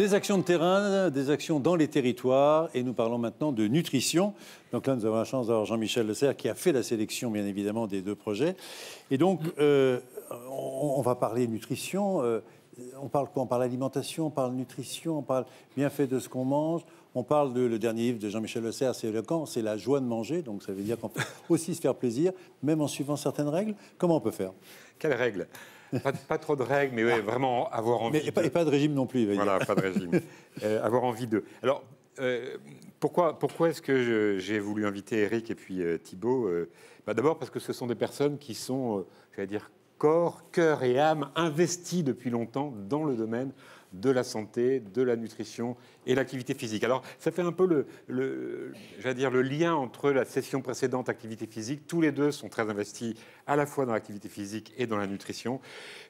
Des actions de terrain, des actions dans les territoires, et nous parlons maintenant de nutrition. Donc là, nous avons la chance d'avoir Jean-Michel Le Serre qui a fait la sélection, bien évidemment, des deux projets. Et donc, on va parler nutrition. On parle quoi? On parle alimentation, on parle nutrition, on parle bienfait de ce qu'on mange. On parle le dernier livre de Jean-Michel Le Serre, c'est éloquent, c'est la joie de manger. Donc ça veut dire qu'on peut aussi se faire plaisir, même en suivant certaines règles. Comment on peut faire? Quelles règles? Pas trop de règles, mais ouais, vraiment avoir envie. Et pas de régime non plus. Voilà, pas de régime. Avoir envie de. Alors, pourquoi est-ce que j'ai voulu inviter Eric et puis Thibault? D'abord parce que ce sont des personnes qui sont, j'allais dire, corps, cœur et âme investis depuis longtemps dans le domaine de la santé, de la nutrition et l'activité physique. Alors, ça fait un peu j'allais dire, le lien entre la session précédente, activité physique. Tous les deux sont très investis à la fois dans l'activité physique et dans la nutrition.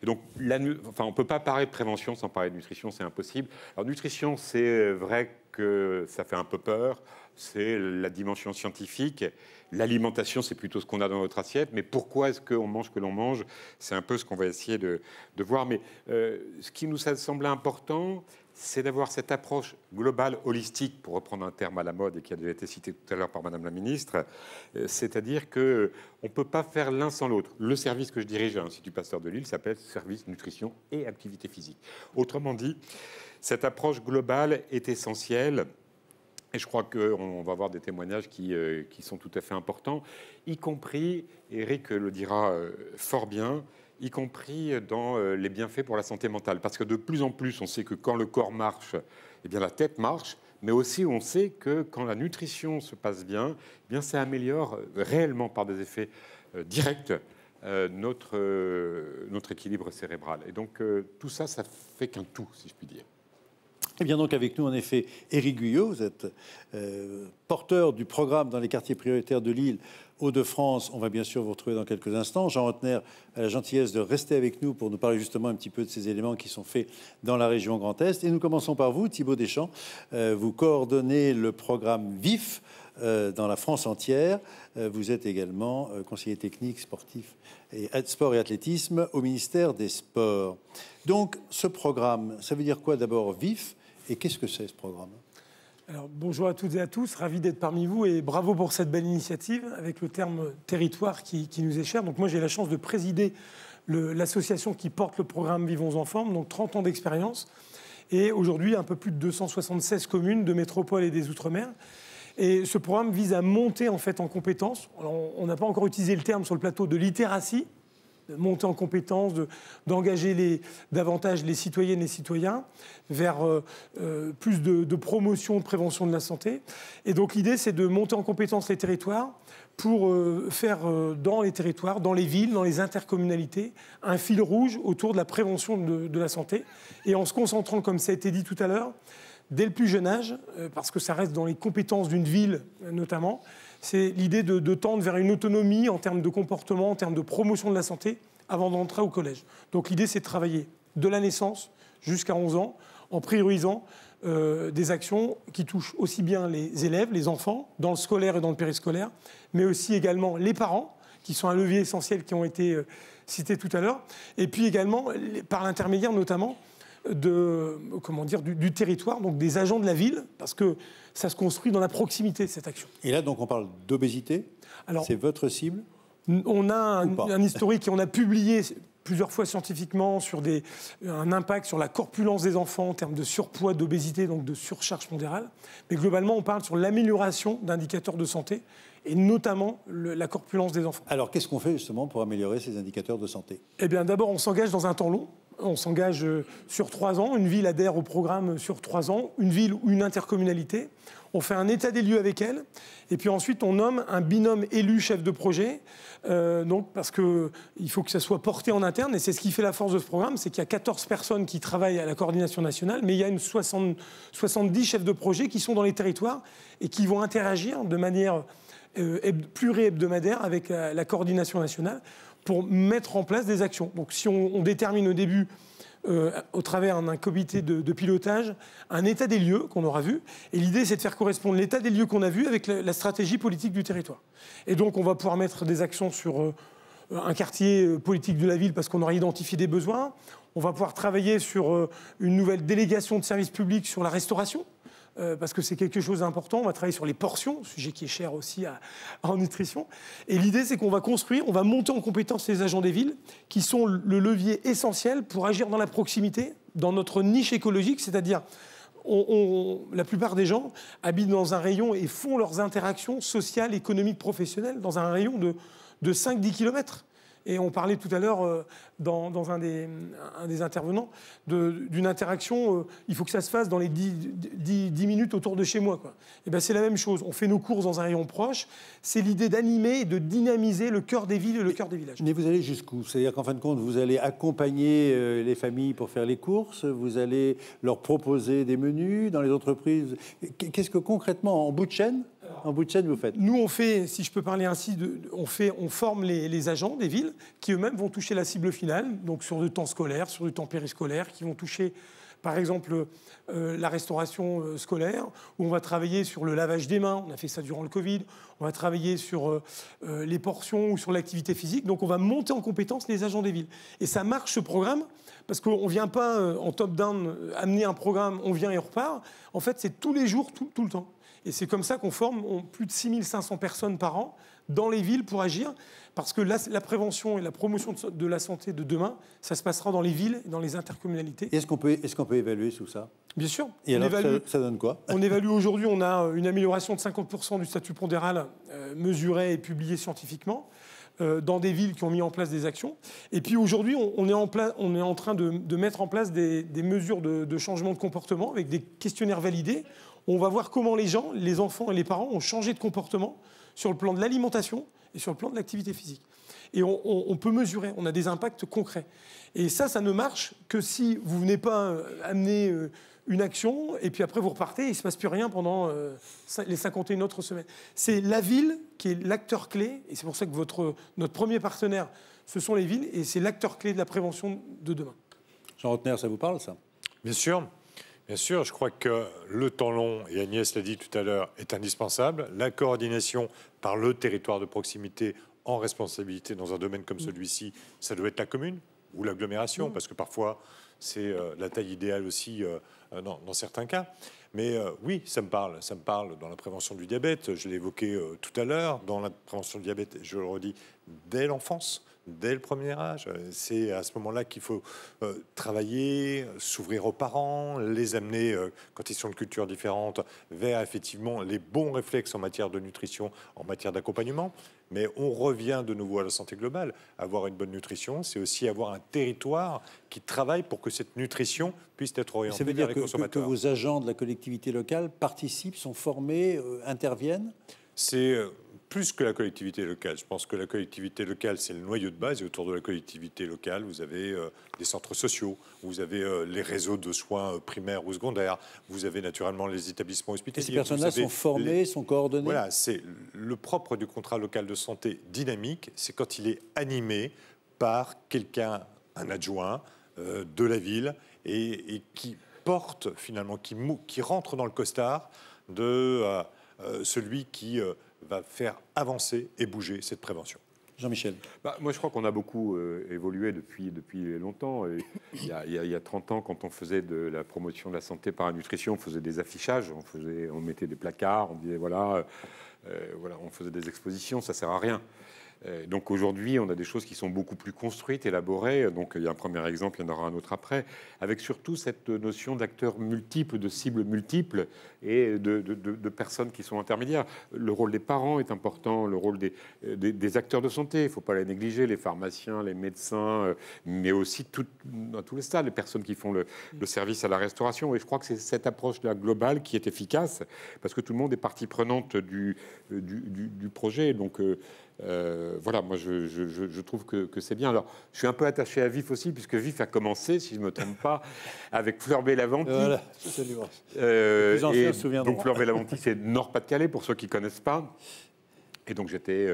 Et donc, on ne peut pas parler de prévention sans parler de nutrition, c'est impossible. Alors, nutrition, c'est vrai que ça fait un peu peur. C'est la dimension scientifique. L'alimentation, c'est plutôt ce qu'on a dans notre assiette. Mais pourquoi est-ce qu'on mange ce que l'on mange? C'est un peu ce qu'on va essayer de voir. Mais ce qui nous a semblé important, c'est d'avoir cette approche globale, holistique, pour reprendre un terme à la mode et qui a déjà été cité tout à l'heure par Madame la Ministre. C'est-à-dire qu'on ne peut pas faire l'un sans l'autre. Le service que je dirige à l'Institut Pasteur de Lille s'appelle Service Nutrition et Activité Physique. Autrement dit, cette approche globale est essentielle. Et je crois qu'on va avoir des témoignages qui sont tout à fait importants, y compris, Eric le dira fort bien, y compris dans les bienfaits pour la santé mentale. Parce que de plus en plus, on sait que quand le corps marche, eh bien la tête marche, mais aussi on sait que quand la nutrition se passe bien, eh bien ça améliore réellement par des effets directs notre équilibre cérébral. Et donc tout ça, ça fait qu'un tout, si je puis dire. Et bien donc avec nous, en effet, Éric Guyot, vous êtes porteur du programme dans les quartiers prioritaires de Lille, Hauts-de-France. On va bien sûr vous retrouver dans quelques instants. Jean Rotner a la gentillesse de rester avec nous pour nous parler justement un petit peu de ces éléments qui sont faits dans la région Grand Est. Et nous commençons par vous, Thibault Deschamps. Vous coordonnez le programme VIF dans la France entière. Vous êtes également conseiller technique sportif et sport et athlétisme au ministère des Sports. Donc ce programme, ça veut dire quoi d'abord VIF? Et qu'est-ce que c'est ce programme? Alors, bonjour à toutes et à tous, ravi d'être parmi vous et bravo pour cette belle initiative avec le terme territoire qui nous est cher. Donc moi j'ai la chance de présider l'association qui porte le programme Vivons en forme, donc 30 ans d'expérience et aujourd'hui un peu plus de 276 communes de métropole et des Outre-mer. Et ce programme vise à monter en fait en compétences. Alors, on n'a pas encore utilisé le terme sur le plateau de littératie, de monter en compétences, d'engager davantage les citoyennes et les citoyens vers plus de promotion, de prévention de la santé. Et donc l'idée, c'est de monter en compétences les territoires pour faire dans les territoires, dans les villes, dans les intercommunalités, un fil rouge autour de la prévention de la santé. Et en se concentrant, comme ça a été dit tout à l'heure, dès le plus jeune âge, parce que ça reste dans les compétences d'une ville notamment, c'est l'idée de tendre vers une autonomie en termes de comportement, en termes de promotion de la santé, avant d'entrer au collège. Donc l'idée, c'est de travailler de la naissance jusqu'à 11 ans, en priorisant des actions qui touchent aussi bien les élèves, les enfants, dans le scolaire et dans le périscolaire, mais aussi également les parents, qui sont un levier essentiel qui ont été cités tout à l'heure, et puis également, par l'intermédiaire notamment, du territoire, donc des agents de la ville, parce que ça se construit dans la proximité, cette action. Et là, donc, on parle d'obésité. C'est votre cible? On a un historique et on a publié plusieurs fois scientifiquement sur un impact sur la corpulence des enfants en termes de surpoids, d'obésité, donc de surcharge pondérale. Mais globalement, on parle sur l'amélioration d'indicateurs de santé et notamment la corpulence des enfants. Alors, qu'est-ce qu'on fait justement pour améliorer ces indicateurs de santé? Eh bien, d'abord, on s'engage dans un temps long. On s'engage sur 3 ans. Une ville adhère au programme sur 3 ans. Une ville ou une intercommunalité. On fait un état des lieux avec elle. Et puis ensuite, on nomme un binôme élu chef de projet. Parce qu'il faut que ça soit porté en interne. Et c'est ce qui fait la force de ce programme. C'est qu'il y a 14 personnes qui travaillent à la coordination nationale. Mais il y a 70 chefs de projet qui sont dans les territoires et qui vont interagir de manière pluri-hebdomadaire avec la coordination nationale pour mettre en place des actions. Donc si on détermine au début, au travers d'un comité de pilotage, un état des lieux qu'on aura vu, et l'idée c'est de faire correspondre l'état des lieux qu'on a vu avec la stratégie politique du territoire. Et donc on va pouvoir mettre des actions sur un quartier politique de la ville parce qu'on aura identifié des besoins. On va pouvoir travailler sur une nouvelle délégation de services publics sur la restauration. Parce que c'est quelque chose d'important. On va travailler sur les portions, sujet qui est cher aussi en nutrition. Et l'idée, c'est qu'on va construire, on va monter en compétence les agents des villes, qui sont le levier essentiel pour agir dans la proximité, dans notre niche écologique, c'est-à-dire la plupart des gens habitent dans un rayon et font leurs interactions sociales, économiques, professionnelles dans un rayon de 5-10 km. Et on parlait tout à l'heure, dans un des intervenants, d'une interaction, il faut que ça se fasse dans les 10 minutes autour de chez moi, quoi. Et ben c'est la même chose. On fait nos courses dans un rayon proche. C'est l'idée d'animer et de dynamiser le cœur des villes et le cœur des villages. Mais vous allez jusqu'où? C'est-à-dire qu'en fin de compte, vous allez accompagner les familles pour faire les courses, vous allez leur proposer des menus dans les entreprises. Qu'est-ce que concrètement, en bout de chaîne, vous faites? Nous, on fait, si je peux parler ainsi, on forme les agents des villes qui eux-mêmes vont toucher la cible finale, donc sur du temps scolaire, sur du temps périscolaire, qui vont toucher, par exemple, la restauration scolaire, où on va travailler sur le lavage des mains, on a fait ça durant le Covid, on va travailler sur les portions ou sur l'activité physique, donc on va monter en compétence les agents des villes. Et ça marche, ce programme, parce qu'on ne vient pas en top-down amener un programme, on vient et on repart. En fait, c'est tous les jours, tout le temps. Et c'est comme ça qu'on forme plus de 6500 personnes par an dans les villes pour agir, parce que la prévention et la promotion de la santé de demain, ça se passera dans les villes et dans les intercommunalités. Est-ce qu'on peut évaluer tout ça? Bien sûr. Et alors, ça donne quoi? On évalue aujourd'hui, on a une amélioration de 50% du statut pondéral mesuré et publié scientifiquement dans des villes qui ont mis en place des actions. Et puis aujourd'hui, on est en train de mettre en place des mesures de changement de comportement avec des questionnaires validés. On va voir comment les gens, les enfants et les parents ont changé de comportement sur le plan de l'alimentation et sur le plan de l'activité physique. Et on peut mesurer, on a des impacts concrets. Et ça ne marche que si vous ne venez pas amener une action et puis après vous repartez et il ne se passe plus rien pendant les 51 autres semaines. C'est la ville qui est l'acteur clé, et c'est pour ça que notre premier partenaire, ce sont les villes, et c'est l'acteur clé de la prévention de demain. Jean Rotner, ça vous parle, ça? Bien sûr. Bien sûr, je crois que le temps long, et Agnès l'a dit tout à l'heure, est indispensable. La coordination par le territoire de proximité en responsabilité dans un domaine comme celui-ci, ça doit être la commune ou l'agglomération, parce que parfois c'est la taille idéale aussi dans certains cas. Mais oui, ça me parle. Ça me parle dans la prévention du diabète. Je l'ai évoqué tout à l'heure. Dans la prévention du diabète, je le redis, dès l'enfance. Dès le premier âge, c'est à ce moment-là qu'il faut travailler, s'ouvrir aux parents, les amener, quand ils sont de cultures différentes, vers effectivement les bons réflexes en matière de nutrition, en matière d'accompagnement. Mais on revient de nouveau à la santé globale. Avoir une bonne nutrition, c'est aussi avoir un territoire qui travaille pour que cette nutrition puisse être orientée vers les consommateurs. Que vos agents de la collectivité locale participent, sont formés, interviennent? C'est plus que la collectivité locale. Je pense que la collectivité locale, c'est le noyau de base. Et autour de la collectivité locale, vous avez des centres sociaux, vous avez les réseaux de soins primaires ou secondaires, vous avez naturellement les établissements hospitaliers. Et ces personnes-là sont formées, sont coordonnées? Voilà, c'est le propre du contrat local de santé dynamique, c'est quand il est animé par quelqu'un, un adjoint de la ville, et qui porte finalement, qui rentre dans le costard de celui qui va faire avancer et bouger cette prévention. Jean-Michel. Moi, je crois qu'on a beaucoup évolué depuis longtemps. Et il y a 30 ans, quand on faisait de la promotion de la santé par la nutrition, on faisait des affichages, on mettait des placards, on disait voilà, on faisait des expositions, ça sert à rien. Donc aujourd'hui, on a des choses qui sont beaucoup plus construites, élaborées. Donc il y a un premier exemple, il y en aura un autre après, avec surtout cette notion d'acteurs multiples, de cibles multiples et de personnes qui sont intermédiaires. Le rôle des parents est important, le rôle des acteurs de santé, il ne faut pas les négliger, les pharmaciens, les médecins, mais aussi dans tous les stades, les personnes qui font le service à la restauration. Et je crois que c'est cette approche-là globale qui est efficace, parce que tout le monde est partie prenante du projet. Donc voilà, moi je trouve que c'est bien. Alors, je suis un peu attaché à Vif aussi, puisque Vif a commencé, si je ne me trompe pas, avec Fleur Bélavanti. Voilà, absolument. Donc Fleur Bélavanti, c'est Nord-Pas-de-Calais, pour ceux qui ne connaissent pas. Et donc j'étais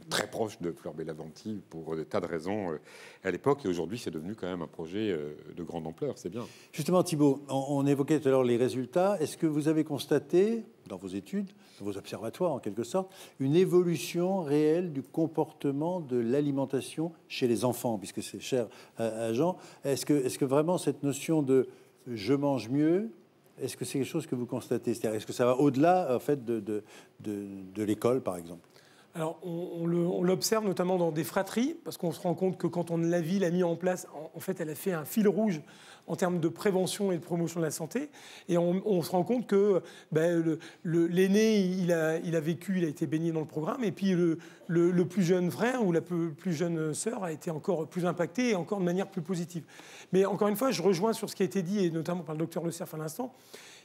très proche de Fleur Belavanti pour des tas de raisons à l'époque. Et aujourd'hui, c'est devenu quand même un projet de grande ampleur. C'est bien. Justement, Thibault, on évoquait tout à l'heure les résultats. Est-ce que vous avez constaté, dans vos études, dans vos observatoires en quelque sorte, une évolution réelle du comportement de l'alimentation chez les enfants, puisque c'est cher à Jean? Est-ce que vraiment cette notion de « je mange mieux », est-ce que c'est quelque chose que vous constatez? C'est-à-dire, est-ce que ça va au-delà en fait, de l'école, par exemple? Alors, on l'observe notamment dans des fratries, parce qu'on se rend compte que quand la ville a mis en place, en fait, elle a fait un fil rouge en termes de prévention et de promotion de la santé. Et on se rend compte que l'aîné, il a vécu, il a été baigné dans le programme, et puis le plus jeune frère ou la plus jeune sœur a été encore plus impacté et encore de manière plus positive. Mais encore une fois, je rejoins sur ce qui a été dit, et notamment par le docteur Le Cerf à l'instant,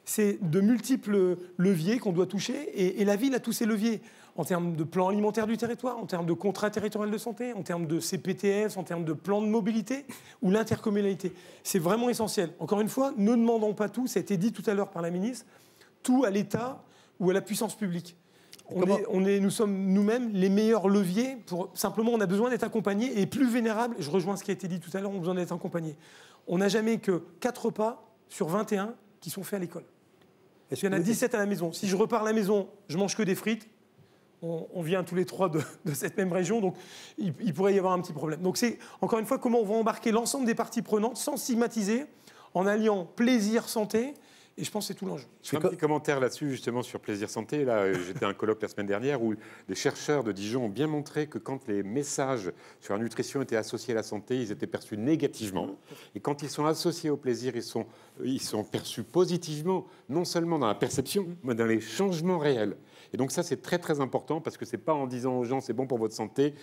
c'est de multiples leviers qu'on doit toucher, et la ville a tous ces leviers, en termes de plan alimentaire du territoire, en termes de contrat territorial de santé, en termes de CPTS, en termes de plan de mobilité ou l'intercommunalité. C'est vraiment essentiel. Encore une fois, ne demandons pas tout, ça a été dit tout à l'heure par la ministre, tout à l'État ou à la puissance publique. Nous sommes nous-mêmes les meilleurs leviers pour... Simplement, on a besoin d'être accompagnés, et les plus vénérables, je rejoins ce qui a été dit tout à l'heure, on a besoin d'être accompagnés. On n'a jamais que 4 repas sur 21 qui sont faits à l'école. Il y en a 17 à la maison. Si je repars à la maison, je mange que des frites. On vient tous les 3 de cette même région, donc il pourrait y avoir un petit problème. Donc c'est, encore une fois, comment on va embarquer l'ensemble des parties prenantes sans stigmatiser, en alliant plaisir, santé, et je pense que c'est tout l'enjeu. Je fais un petit commentaire là-dessus, justement, sur Plaisir Santé. Là, j'étais à un colloque la semaine dernière où des chercheurs de Dijon ont bien montré que quand les messages sur la nutrition étaient associés à la santé, ils étaient perçus négativement. Et quand ils sont associés au plaisir, ils sont perçus positivement, non seulement dans la perception, mais dans les changements réels. Et donc ça, c'est très, très important, parce que c'est pas en disant aux gens « c'est bon pour votre santé »,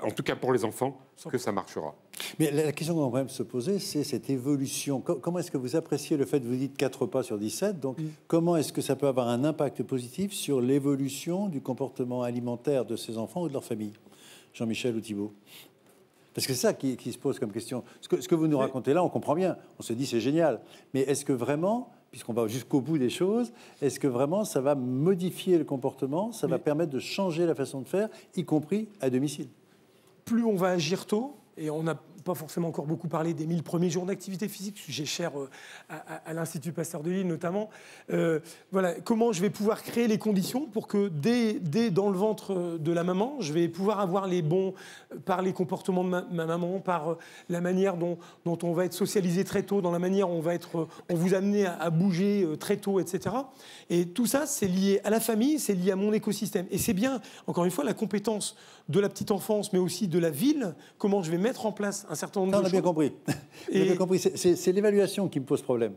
en tout cas pour les enfants, que ça marchera. Mais la question qu'on va même se poser, c'est cette évolution. Comment est-ce que vous appréciez le fait que vous dites 4 repas sur 17 ? Donc, comment est-ce que ça peut avoir un impact positif sur l'évolution du comportement alimentaire de ces enfants ou de leur famille ? Jean-Michel ou Thibault ? Parce que c'est ça qui se pose comme question. Ce que vous nous racontez là, on comprend bien. On se dit c'est génial. Mais est-ce que vraiment, puisqu'on va jusqu'au bout des choses, est-ce que vraiment ça va modifier le comportement ? Ça va permettre de changer la façon de faire, y compris à domicile ? Plus on va agir tôt, et on n'a pas forcément encore beaucoup parlé des 1000 premiers jours d'activité physique, sujet cher à l'Institut Pasteur de Lille notamment. Voilà, comment je vais pouvoir créer les conditions pour que dès dans le ventre de la maman, je vais pouvoir avoir les bons, par les comportements de ma maman, par la manière dont on va être socialisé très tôt, dans la manière dont on vous amener à bouger très tôt, etc. Et tout ça, c'est lié à la famille, c'est lié à mon écosystème. Et c'est bien, encore une fois, la compétence de la petite enfance, mais aussi de la ville, comment je vais mettre en place un certain nombre de choses. On a bien compris. On a bien compris. C'est l'évaluation qui me pose problème.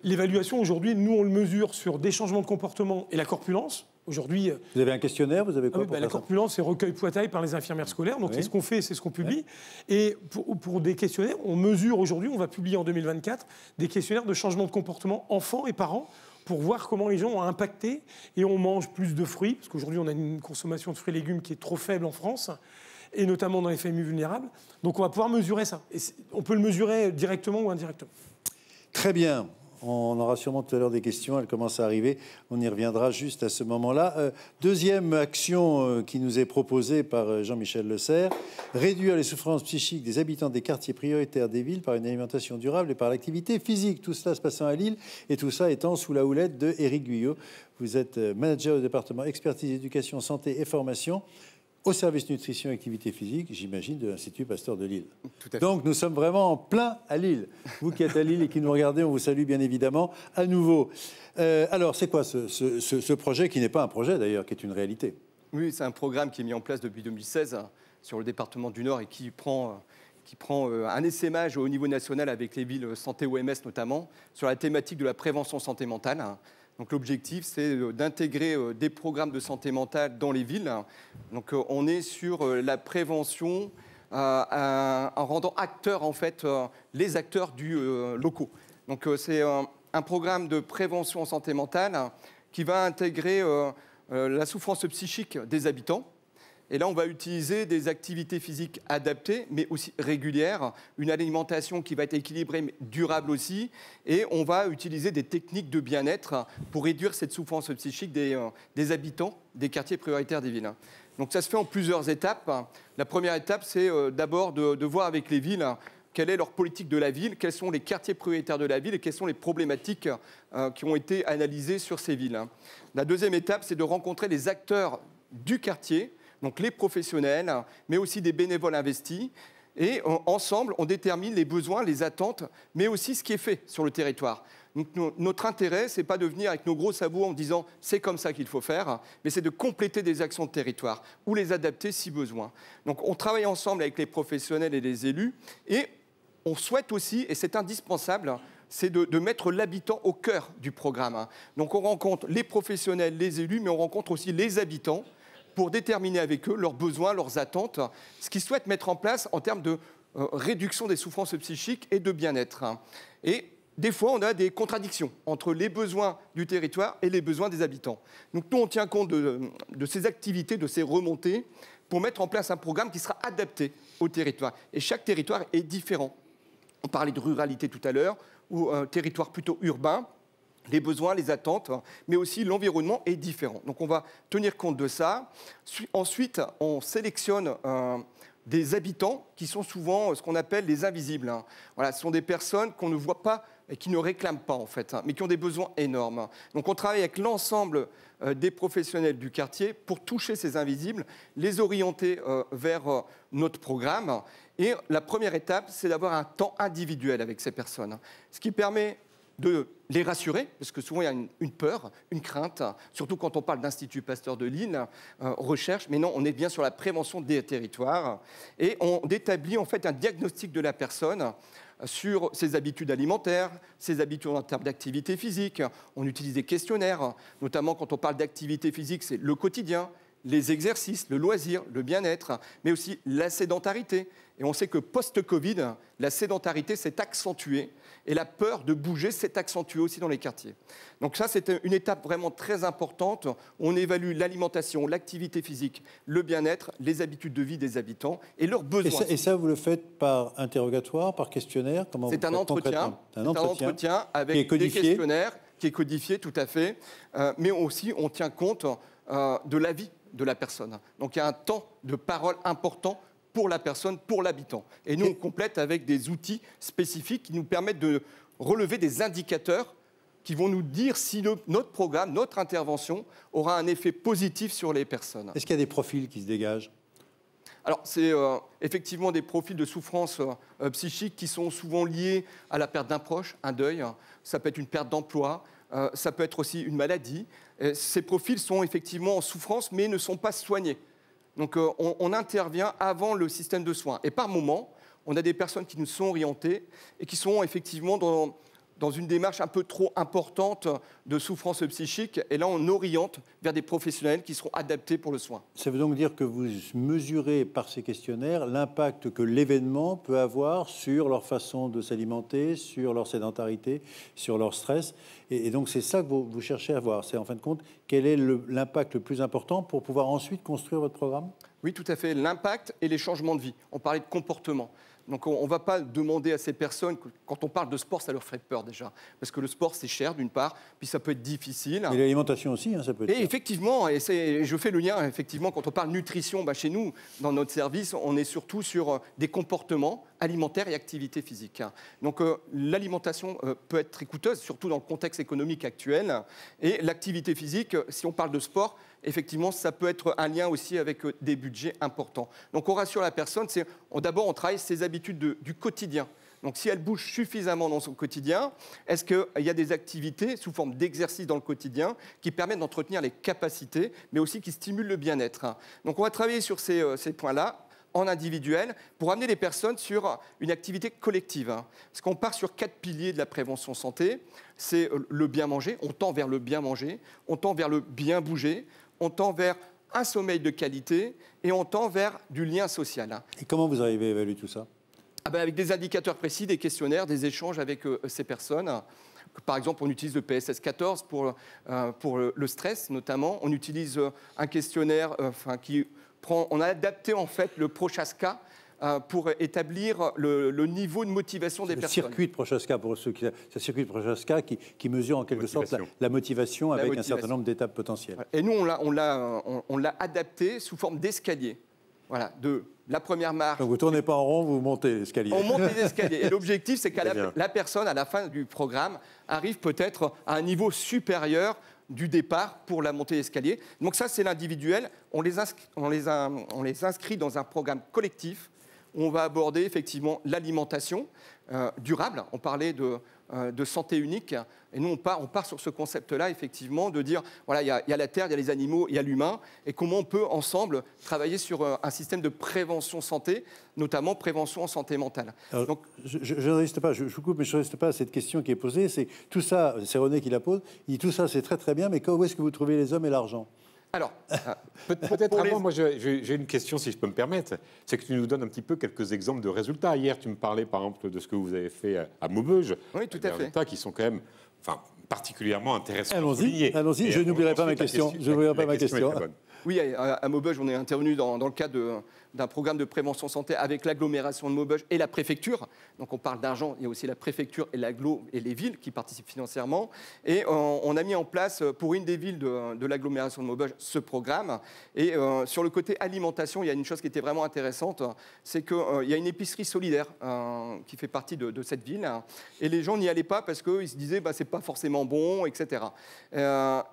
L'évaluation, aujourd'hui, nous, on le mesure sur des changements de comportement et la corpulence. Aujourd'hui, vous avez un questionnaire, vous avez quoi pour la corpulence, c'est recueil poids-taille par les infirmières scolaires. Donc, c'est ce qu'on fait, c'est ce qu'on publie. Et pour des questionnaires, on mesure aujourd'hui, on va publier en 2024, des questionnaires de changement de comportement enfants et parents pour voir comment les gens ont impacté. Et on mange plus de fruits, parce qu'aujourd'hui, on a une consommation de fruits et légumes qui est trop faible en France, et notamment dans les familles vulnérables. Donc, on va pouvoir mesurer ça. Et on peut le mesurer directement ou indirectement. Très bien. On aura sûrement tout à l'heure des questions, elles commencent à arriver. On y reviendra juste à ce moment-là. Deuxième action qui nous est proposée par Jean-Michel Le Cerf, réduire les souffrances psychiques des habitants des quartiers prioritaires des villes par une alimentation durable et par l'activité physique. Tout cela se passant à Lille et tout ça étant sous la houlette de Éric Guyot. Vous êtes manager au département expertise, éducation, santé et formation au service nutrition et activité physique, j'imagine, de l'Institut Pasteur de Lille. Tout à fait. Donc, nous sommes vraiment en plein à Lille. Vous qui êtes à Lille et qui nous regardez, on vous salue bien évidemment à nouveau. Alors, c'est quoi ce projet, qui n'est pas un projet d'ailleurs, qui est une réalité? Oui, c'est un programme qui est mis en place depuis 2016 sur le département du Nord et qui prend un essaimage au niveau national avec les villes santé OMS notamment, sur la thématique de la prévention santé mentale. Donc l'objectif, c'est d'intégrer des programmes de santé mentale dans les villes. Donc on est sur la prévention en rendant acteurs, en fait, les acteurs locaux. Donc c'est un programme de prévention en santé mentale qui va intégrer la souffrance psychique des habitants Et là, on va utiliser des activités physiques adaptées, mais aussi régulières, une alimentation qui va être équilibrée, mais durable aussi. Et on va utiliser des techniques de bien-être pour réduire cette souffrance psychique des habitants des quartiers prioritaires des villes. Donc ça se fait en plusieurs étapes. La première étape, c'est d'abord de voir avec les villes quelle est leur politique de la ville, quels sont les quartiers prioritaires de la ville et quelles sont les problématiques qui ont été analysées sur ces villes. La deuxième étape, c'est de rencontrer les acteurs du quartier, donc les professionnels, mais aussi des bénévoles investis. Et ensemble, on détermine les besoins, les attentes, mais aussi ce qui est fait sur le territoire. Donc, notre intérêt, ce n'est pas de venir avec nos gros sabots en disant « c'est comme ça qu'il faut faire », mais c'est de compléter des actions de territoire ou les adapter si besoin. Donc on travaille ensemble avec les professionnels et les élus et on souhaite aussi, et c'est indispensable, c'est de mettre l'habitant au cœur du programme. Donc on rencontre les professionnels, les élus, mais on rencontre aussi les habitants pour déterminer avec eux leurs besoins, leurs attentes, ce qu'ils souhaitent mettre en place en termes de réduction des souffrances psychiques et de bien-être. Et des fois, on a des contradictions entre les besoins du territoire et les besoins des habitants. Donc nous, on tient compte de ces activités, de ces remontées, pour mettre en place un programme qui sera adapté au territoire. Et chaque territoire est différent. On parlait de ruralité tout à l'heure, ou un territoire plutôt urbain. Les besoins, les attentes, mais aussi l'environnement est différent. Donc on va tenir compte de ça. Ensuite, on sélectionne des habitants qui sont souvent ce qu'on appelle les invisibles. Voilà, ce sont des personnes qu'on ne voit pas et qui ne réclament pas en fait, mais qui ont des besoins énormes. Donc on travaille avec l'ensemble des professionnels du quartier pour toucher ces invisibles, les orienter vers notre programme. Et la première étape, c'est d'avoir un temps individuel avec ces personnes, ce qui permet de les rassurer, parce que souvent il y a une peur, une crainte, surtout quand on parle d'Institut Pasteur de Lille, recherche, mais non, on est bien sur la prévention des territoires, et on établit en fait un diagnostic de la personne sur ses habitudes alimentaires, ses habitudes en termes d'activité physique. On utilise des questionnaires, notamment quand on parle d'activité physique, c'est le quotidien, les exercices, le loisir, le bien-être, mais aussi la sédentarité. Et on sait que post-Covid, la sédentarité s'est accentuée et la peur de bouger s'est accentuée aussi dans les quartiers. Donc ça, c'est une étape vraiment très importante. On évalue l'alimentation, l'activité physique, le bien-être, les habitudes de vie des habitants et leurs besoins. Et ça, vous le faites par interrogatoire, par questionnaire? C'est un entretien. Un entretien avec des questionnaires qui est codifié, tout à fait. Mais aussi, on tient compte de l'avis de la personne. Donc il y a un temps de parole important pour la personne, pour l'habitant. Et nous, on complète avec des outils spécifiques qui nous permettent de relever des indicateurs qui vont nous dire si notre programme, notre intervention aura un effet positif sur les personnes. Est-ce qu'il y a des profils qui se dégagent? Alors, c'est effectivement des profils de souffrance psychique qui sont souvent liés à la perte d'un proche, un deuil. Ça peut être une perte d'emploi, ça peut être aussi une maladie. Ces profils sont effectivement en souffrance, mais ne sont pas soignés. Donc on intervient avant le système de soins. Et par moment, on a des personnes qui nous sont orientées et qui sont effectivement dans une démarche un peu trop importante de souffrance psychique. Et là, on oriente vers des professionnels qui seront adaptés pour le soin. Ça veut donc dire que vous mesurez par ces questionnaires l'impact que l'événement peut avoir sur leur façon de s'alimenter, sur leur sédentarité, sur leur stress. Et donc, c'est ça que vous cherchez à voir. C'est en fin de compte, quel est l'impact le plus important pour pouvoir ensuite construire votre programme? Oui, tout à fait. L'impact et les changements de vie. On parlait de comportement. Donc on ne va pas demander à ces personnes, quand on parle de sport, ça leur ferait peur déjà. Parce que le sport, c'est cher d'une part, puis ça peut être difficile. Et l'alimentation aussi, ça peut être cher. Et effectivement, et je fais le lien, effectivement, quand on parle nutrition, chez nous, dans notre service, on est surtout sur des comportements alimentaires et activités physiques. Donc l'alimentation peut être très coûteuse, surtout dans le contexte économique actuel. Et l'activité physique, si on parle de sport, effectivement, ça peut être un lien aussi avec des budgets importants. Donc on rassure la personne, d'abord on travaille ses habitudes du quotidien. Donc si elle bouge suffisamment dans son quotidien, est-ce qu'il y a des activités sous forme d'exercice dans le quotidien qui permettent d'entretenir les capacités, mais aussi qui stimulent le bien-être. Donc on va travailler sur ces points-là en individuel pour amener les personnes sur une activité collective. Parce qu'on part sur 4 piliers de la prévention santé. C'est le bien manger, on tend vers le bien manger, on tend vers le bien bouger, on tend vers un sommeil de qualité et on tend vers du lien social. Et comment vous arrivez à évaluer tout ça? Avec des indicateurs précis, des questionnaires, des échanges avec ces personnes. Par exemple, on utilise le PSS-14 pour le stress notamment. On utilise un questionnaire qui on a adapté en fait le Prochaska pour établir le niveau de motivation des personnes. Le circuit de Prochaska, pour ceux qui... C'est le circuit de Prochaska qui mesure en quelque sorte la motivation avec un certain nombre d'étapes potentielles. Et nous, on l'a adapté sous forme d'escalier. Voilà, de la première marche. Donc vous ne tournez pas en rond, vous montez l'escalier. On monte les escaliers. Et l'objectif, c'est que la personne, à la fin du programme, arrive peut-être à un niveau supérieur du départ pour la montée d'escalier. Donc ça, c'est l'individuel. On les inscrit dans un programme collectif où on va aborder effectivement l'alimentation durable. On parlait de santé unique. Et nous, on part sur ce concept-là, effectivement, de dire, voilà, il y a la terre, il y a les animaux, il y a l'humain, et comment on peut, ensemble, travailler sur un système de prévention santé, notamment prévention en santé mentale. Alors, donc, je ne résiste pas, je vous coupe, mais je ne résiste pas à cette question qui est posée. C'est tout ça, c'est René qui la pose, il dit tout ça, c'est très très bien, mais où est-ce que vous trouvez les hommes et l'argent ? Alors, peut-être avant, moi j'ai une question, si je peux me permettre. C'est que tu nous donnes un petit peu quelques exemples de résultats. Hier, tu me parlais par exemple de ce que vous avez fait à Maubeuge. Oui, tout à des fait. Résultats qui sont quand même particulièrement intéressants. Allons-y, je n'oublierai pas ma question. Je n'oublierai pas ma question. Oui, à Maubeuge, on est intervenu dans le cadre d'un programme de prévention santé avec l'agglomération de Maubeuge et la préfecture. Donc on parle d'argent, il y a aussi la préfecture et l'agglo et les villes qui participent financièrement. Et on a mis en place pour une des villes de l'agglomération de Maubeuge ce programme. Et sur le côté alimentation, il y a une chose qui était vraiment intéressante, c'est qu'il y a une épicerie solidaire qui fait partie de cette ville. Et les gens n'y allaient pas parce qu'ils se disaient c'est pas forcément bon, etc.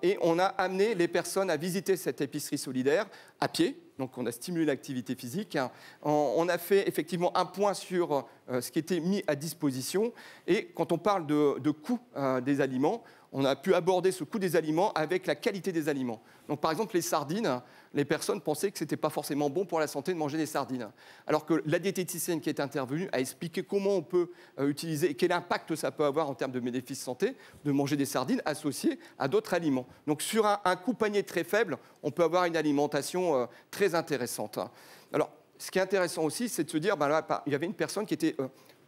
Et on a amené les personnes à visiter cette épicerie solidaire à pied. Donc on a stimulé l'activité physique. On a fait effectivement un point sur ce qui était mis à disposition. Et quand on parle de coût des aliments, on a pu aborder ce coût des aliments avec la qualité des aliments. Donc par exemple les sardines, les personnes pensaient que ce n'était pas forcément bon pour la santé de manger des sardines. Alors que la diététicienne qui est intervenue a expliqué comment on peut utiliser et quel impact ça peut avoir en termes de bénéfices santé de manger des sardines associées à d'autres aliments. Donc sur un coût panier très faible, on peut avoir une alimentation très intéressante. Alors ce qui est intéressant aussi, c'est de se dire, il y avait une personne qui était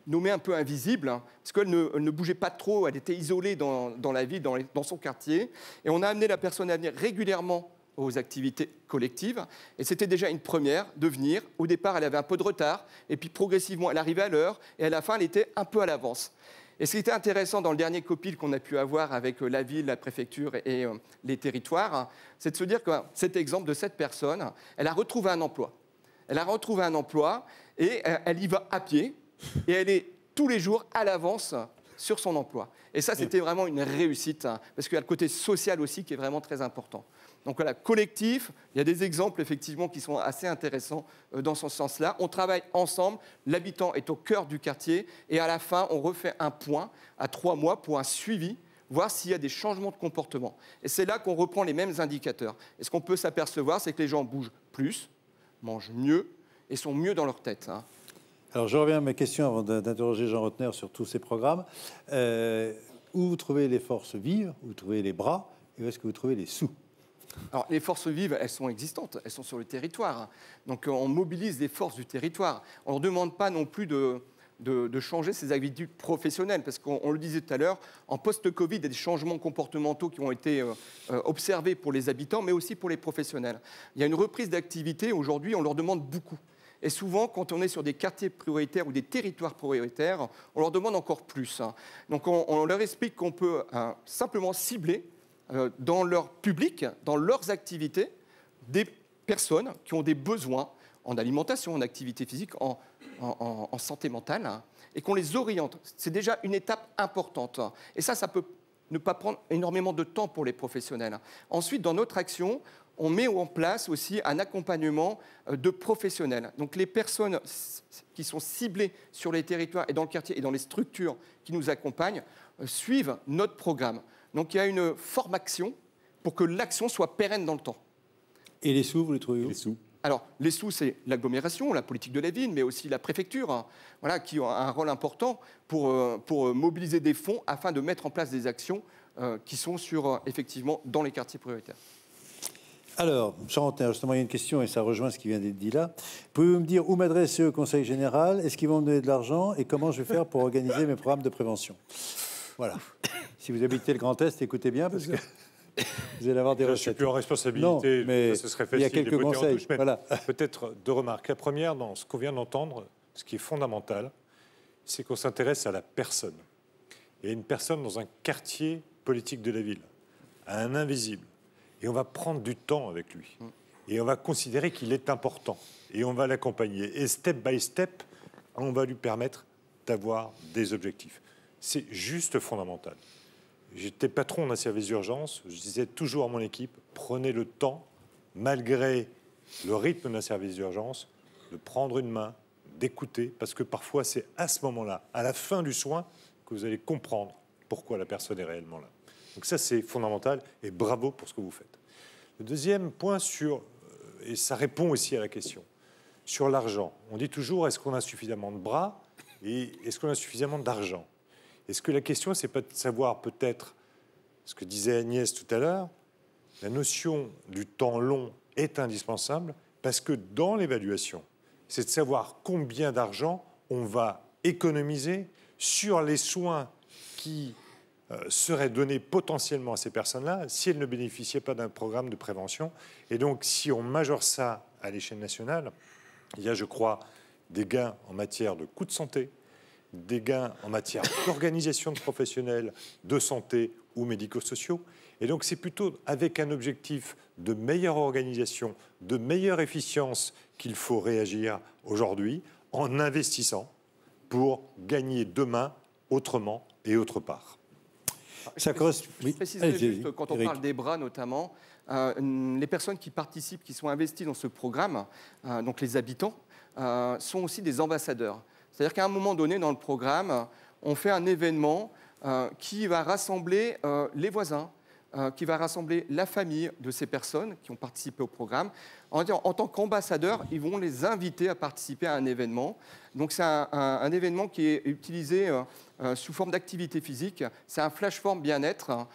nommée un peu invisible, parce qu'elle ne bougeait pas trop, elle était isolée dans la ville, dans son quartier. Et on a amené la personne à venir régulièrement aux activités collectives. Et c'était déjà une première de venir. Au départ, elle avait un peu de retard, et puis progressivement, elle arrivait à l'heure, et à la fin, elle était un peu à l'avance. Et ce qui était intéressant dans le dernier copil qu'on a pu avoir avec la ville, la préfecture et les territoires, c'est de se dire que cet exemple de cette personne, elle a retrouvé un emploi. Elle a retrouvé un emploi, et elle y va à pied, et elle est tous les jours à l'avance sur son emploi. Et ça, c'était vraiment une réussite, parce qu'il y a le côté social aussi qui est vraiment très important. Donc voilà, collectif, il y a des exemples effectivement qui sont assez intéressants dans ce sens-là. On travaille ensemble, l'habitant est au cœur du quartier, et à la fin, on refait un point à 3 mois pour un suivi, voir s'il y a des changements de comportement. Et c'est là qu'on reprend les mêmes indicateurs. Et ce qu'on peut s'apercevoir, c'est que les gens bougent plus, mangent mieux, et sont mieux dans leur tête. Alors, je reviens à ma question avant d'interroger Jean Rotner sur tous ces programmes. Où vous trouvez les forces vives, où vous trouvez les bras, et où est-ce que vous trouvez les sous ? Alors, les forces vives, elles sont existantes, elles sont sur le territoire. Donc, on mobilise les forces du territoire. On ne demande pas non plus de changer ses habitudes professionnelles, parce qu'on le disait tout à l'heure, en post-Covid, il y a des changements comportementaux qui ont été observés pour les habitants, mais aussi pour les professionnels. Il y a une reprise d'activité, aujourd'hui, on leur demande beaucoup. Et souvent, quand on est sur des quartiers prioritaires ou des territoires prioritaires, on leur demande encore plus. Donc on leur explique qu'on peut simplement cibler dans leur public, dans leurs activités, des personnes qui ont des besoins en alimentation, en activité physique, en santé mentale, et qu'on les oriente. C'est déjà une étape importante. Et ça peut ne pas prendre énormément de temps pour les professionnels. Ensuite, dans notre action, on met en place aussi un accompagnement de professionnels. Donc les personnes qui sont ciblées sur les territoires et dans le quartier et dans les structures qui nous accompagnent suivent notre programme. Donc il y a une formation pour que l'action soit pérenne dans le temps. Et les sous, vous les trouvez où ? Les sous. Alors, les sous, c'est l'agglomération, la politique de la ville, mais aussi la préfecture, qui ont un rôle important pour mobiliser des fonds afin de mettre en place des actions qui sont effectivement dans les quartiers prioritaires. Alors, Jean Rotner, justement, il y a une question et ça rejoint ce qui vient d'être dit là. Pouvez-vous me dire où m'adresser au Conseil général ? Est-ce qu'ils vont me donner de l'argent ? Et comment je vais faire pour organiser mes programmes de prévention ? Voilà. Si vous habitez le Grand Est, écoutez bien parce que... Vous allez avoir des Je ne recettes. suis plus en responsabilité, Non, mais ce serait il y a facile de quelques botter en conseils. touche, mais Voilà. peut-être deux remarques. La première, dans ce qu'on vient d'entendre, ce qui est fondamental, c'est qu'on s'intéresse à la personne. Il y a une personne dans un quartier politique de la ville, à un invisible. Et on va prendre du temps avec lui. Et on va considérer qu'il est important. Et on va l'accompagner. Et step by step, on va lui permettre d'avoir des objectifs. C'est juste fondamental. J'étais patron d'un service d'urgence. Je disais toujours à mon équipe, prenez le temps, malgré le rythme d'un service d'urgence, de prendre une main, d'écouter, parce que parfois c'est à ce moment-là, à la fin du soin, que vous allez comprendre pourquoi la personne est réellement là. Donc ça, c'est fondamental, et bravo pour ce que vous faites. Le deuxième point et ça répond aussi à la question, sur l'argent. On dit toujours, est-ce qu'on a suffisamment de bras et est-ce qu'on a suffisamment d'argent? Est-ce que la question, c'est pas de savoir peut-être ce que disait Agnès tout à l'heure, la notion du temps long est indispensable parce que dans l'évaluation, c'est de savoir combien d'argent on va économiser sur les soins qui seraient donnés potentiellement à ces personnes-là si elles ne bénéficiaient pas d'un programme de prévention. Et donc, si on majeure ça à l'échelle nationale, il y a, je crois, des gains en matière de coûts de santé, des gains en matière d'organisation de professionnels de santé ou médico-sociaux. Et donc, c'est plutôt avec un objectif de meilleure organisation, de meilleure efficience qu'il faut réagir aujourd'hui en investissant pour gagner demain autrement et autre part. Ça correspond. Je préciserai juste, quand on parle des bras notamment, les personnes qui participent, qui sont investies dans ce programme, donc les habitants, sont aussi des ambassadeurs. C'est-à-dire qu'à un moment donné, dans le programme, on fait un événement qui va rassembler les voisins, qui va rassembler la famille de ces personnes qui ont participé au programme. En tant qu'ambassadeurs, ils vont les inviter à participer à un événement. Donc c'est un événement qui est utilisé sous forme d'activité physique. C'est un flash-form bien-être.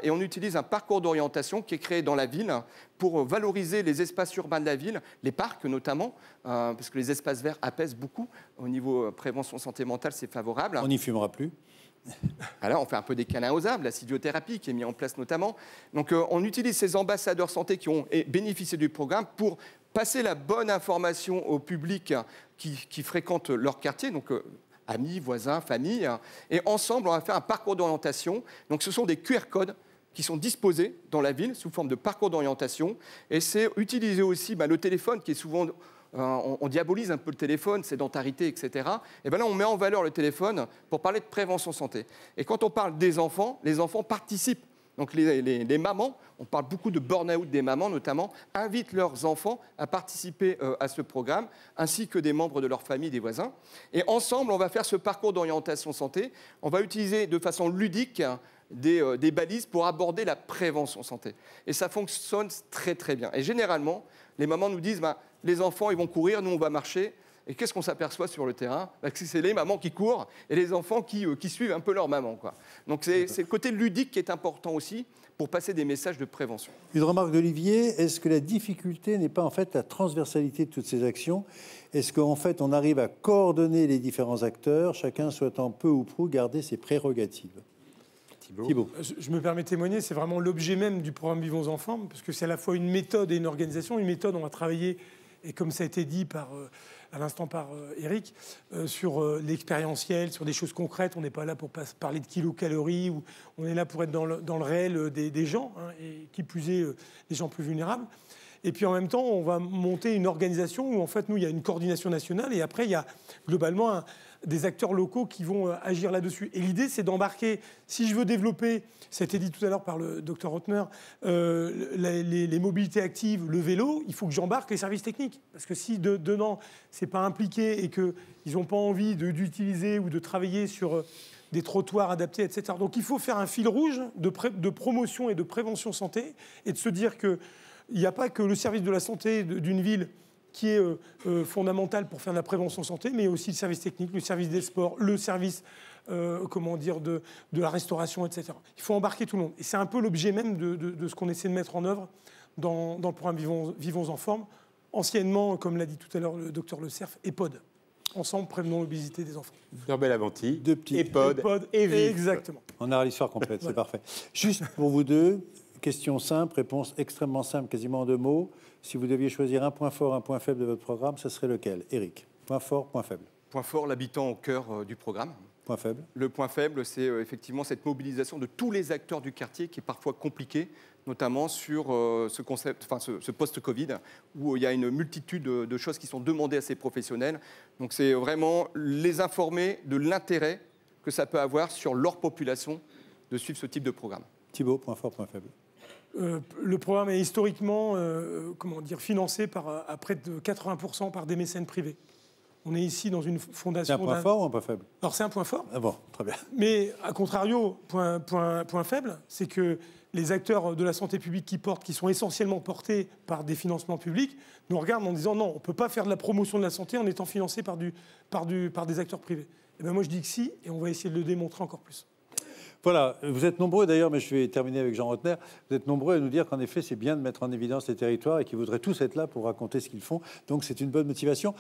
Et on utilise un parcours d'orientation qui est créé dans la ville pour valoriser les espaces urbains de la ville, les parcs notamment, parce que les espaces verts apaisent beaucoup. Au niveau prévention santé mentale, c'est favorable. On n'y fumera plus. Alors, on fait un peu des câlins aux arbres, la sidiothérapie qui est mise en place notamment. Donc, on utilise ces ambassadeurs santé qui ont bénéficié du programme pour passer la bonne information au public qui fréquente leur quartier, donc amis, voisins, famille. Et ensemble, on va faire un parcours d'orientation. Donc, ce sont des QR codes qui sont disposés dans la ville sous forme de parcours d'orientation. Et c'est utiliser aussi le téléphone qui est souvent... on diabolise un peu le téléphone, sédentarité, etc. Et bien là, on met en valeur le téléphone pour parler de prévention santé. Et quand on parle des enfants, les enfants participent. Donc les mamans, on parle beaucoup de burn-out des mamans notamment, invitent leurs enfants à participer à ce programme, ainsi que des membres de leur famille, des voisins. Et ensemble, on va faire ce parcours d'orientation santé. On va utiliser de façon ludique des balises pour aborder la prévention santé. Et ça fonctionne très très bien. Et généralement, les mamans nous disent, les enfants, ils vont courir, nous, on va marcher. Et qu'est-ce qu'on s'aperçoit sur le terrain? C'est les mamans qui courent et les enfants qui suivent un peu leur maman, quoi. Donc c'est le côté ludique qui est important aussi pour passer des messages de prévention. Une remarque d'Olivier, est-ce que la difficulté n'est pas en fait la transversalité de toutes ces actions? Est-ce qu'en fait on arrive à coordonner les différents acteurs, chacun souhaitant peu ou prou garder ses prérogatives? Thibault. Je me permets de témoigner, c'est vraiment l'objet même du programme Vivons Ensemble, parce que c'est à la fois une méthode et une organisation. Une méthode, on va travailler, et comme ça a été dit à l'instant par Eric, sur l'expérientiel, sur des choses concrètes. On n'est pas là pour parler de kilocalories, ou on est là pour être dans le réel des gens, et qui plus est, des gens plus vulnérables. Et puis en même temps, on va monter une organisation où en fait, nous, il y a une coordination nationale, et après, il y a globalement des acteurs locaux qui vont agir là-dessus. Et l'idée, c'est d'embarquer, si je veux développer, ça a été dit tout à l'heure par le docteur Rotner, les mobilités actives, le vélo, il faut que j'embarque les services techniques. Parce que si dedans, c'est pas impliqué et qu'ils n'ont pas envie d'utiliser ou de travailler sur des trottoirs adaptés, etc. Donc il faut faire un fil rouge de promotion et de prévention santé, et de se dire qu'il n'y a pas que le service de la santé d'une ville qui est fondamental pour faire de la prévention santé, mais aussi le service technique, le service des sports, le service de la restauration, etc. Il faut embarquer tout le monde. Et c'est un peu l'objet même de ce qu'on essaie de mettre en œuvre dans le programme Vivons en forme, anciennement, comme l'a dit tout à l'heure le docteur Le Cerf, EPOD. Ensemble, prévenons l'obésité des enfants. Docteur Belavanti, Deux petits. EPOD et VIF. Exactement. On a l'histoire complète, c'est parfait. Juste pour vous deux, Question simple, réponse extrêmement simple, quasiment en 2 mots. Si vous deviez choisir un point fort, un point faible de votre programme, ce serait lequel? Éric, point fort, point faible. Point fort, l'habitant au cœur du programme. Point faible. Le point faible, c'est effectivement cette mobilisation de tous les acteurs du quartier qui est parfois compliquée, notamment sur ce concept, enfin ce post-Covid, où il y a une multitude de choses qui sont demandées à ces professionnels. Donc c'est vraiment les informer de l'intérêt que ça peut avoir sur leur population de suivre ce type de programme. Thibault, point fort, point faible. Le programme est historiquement financé à près de 80% par des mécènes privés. On est ici dans une fondation... C'est un point fort ou un point faible? Alors c'est un point fort. Ah bon, très bien. Mais à contrario, point faible, c'est que les acteurs de la santé publique qui sont essentiellement portés par des financements publics nous regardent en disant non, on ne peut pas faire de la promotion de la santé en étant financé par des acteurs privés. Et bien moi je dis que si, et on va essayer de le démontrer encore plus. Voilà, vous êtes nombreux d'ailleurs, mais je vais terminer avec Jean Rotner, vous êtes nombreux à nous dire qu'en effet, c'est bien de mettre en évidence les territoires et qu'ils voudraient tous être là pour raconter ce qu'ils font. Donc c'est une bonne motivation.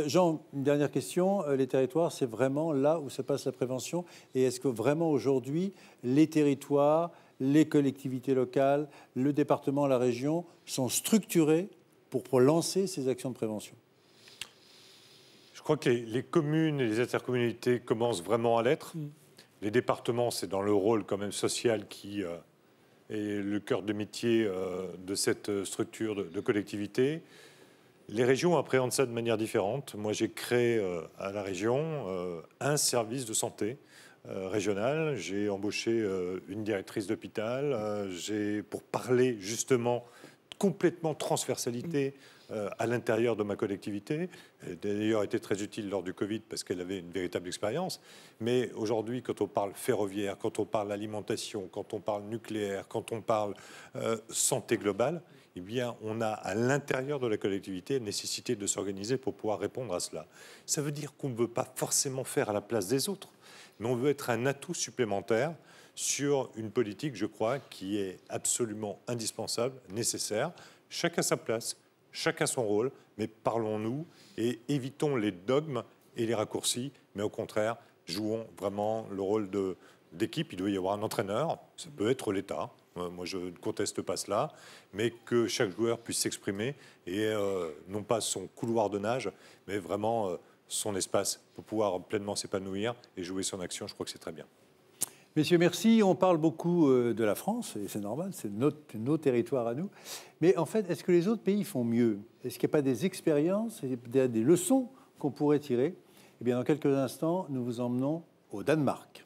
Jean, une dernière question. Les territoires, c'est vraiment là où se passe la prévention? Et est-ce que vraiment aujourd'hui, les territoires, les collectivités locales, le département, la région sont structurés pour lancer ces actions de prévention? Je crois que les communes et les intercommunalités commencent vraiment à l'être. Les départements, c'est dans le rôle quand même social qui est le cœur de métier de cette structure de collectivité. Les régions appréhendent ça de manière différente. Moi, j'ai créé à la région un service de santé régional. J'ai embauché une directrice d'hôpital. Pour parler justement complètement transversalité à l'intérieur de ma collectivité. Elle a d'ailleurs été très utile lors du Covid parce qu'elle avait une véritable expérience. Mais aujourd'hui, quand on parle ferroviaire, quand on parle alimentation, quand on parle nucléaire, quand on parle santé globale, eh bien, on a à l'intérieur de la collectivité nécessité de s'organiser pour pouvoir répondre à cela. Ça veut dire qu'on ne veut pas forcément faire à la place des autres, mais on veut être un atout supplémentaire sur une politique, je crois, qui est absolument indispensable, nécessaire. Chacun sa place, chacun son rôle, mais parlons-nous et évitons les dogmes et les raccourcis, mais au contraire, jouons vraiment le rôle d'équipe. Il doit y avoir un entraîneur, ça peut être l'État, moi je ne conteste pas cela, mais que chaque joueur puisse s'exprimer et non pas son couloir de nage, mais vraiment son espace pour pouvoir pleinement s'épanouir et jouer son action. Je crois que c'est très bien. Messieurs, merci. On parle beaucoup de la France, et c'est normal, c'est nos territoires à nous. Mais en fait, est-ce que les autres pays font mieux? Est-ce qu'il n'y a pas des expériences, des leçons qu'on pourrait tirer? Eh bien, dans quelques instants, nous vous emmenons au Danemark.